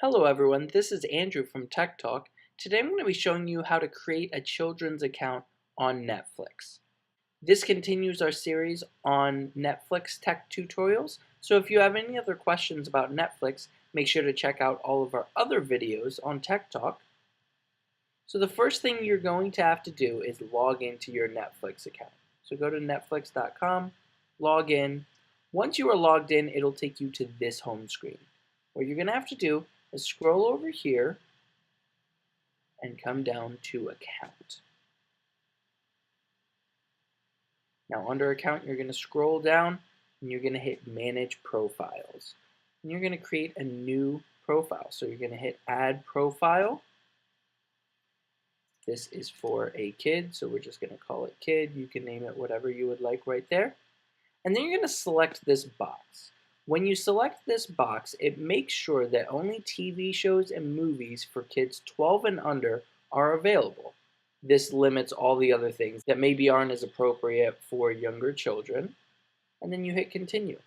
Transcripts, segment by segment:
Hello everyone, this is Andrew from Tech Talk. Today I'm going to be showing you how to create a children's account on Netflix. This continues our series on Netflix tech tutorials, so if you have any other questions about Netflix, make sure to check out all of our other videos on Tech Talk. So the first thing you're going to have to do is log into your Netflix account. So go to netflix.com, log in. Once you are logged in, it'll take you to this home screen. What you're going to have to do is scroll over here and come down to account. Now under account, you're going to scroll down and you're going to hit manage profiles. And you're going to create a new profile. So you're going to hit add profile. This is for a kid, so we're just going to call it kid. You can name it whatever you would like right there. And then you're going to select this box. When you select this box, it makes sure that only TV shows and movies for kids 12 and under are available. This limits all the other things that maybe aren't as appropriate for younger children. And then you hit continue.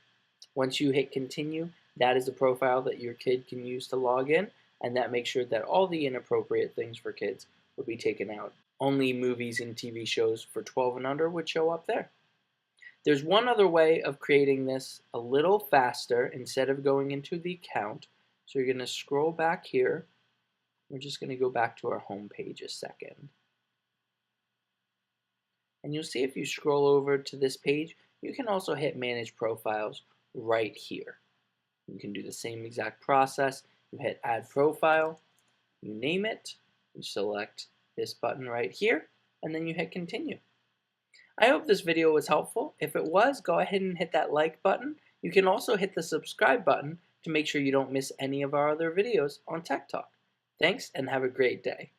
Once you hit continue, that is a profile that your kid can use to log in, and that makes sure that all the inappropriate things for kids will be taken out. Only movies and TV shows for 12 and under would show up there. There's one other way of creating this a little faster instead of going into the account. So you're going to scroll back here. We're just going to go back to our home page a second. And you'll see if you scroll over to this page, you can also hit Manage Profiles right here. You can do the same exact process. You hit Add Profile, you name it, you select this button right here, and then you hit Continue. I hope this video was helpful. If it was, go ahead and hit that like button. You can also hit the subscribe button to make sure you don't miss any of our other videos on Tech Talk. Thanks and have a great day.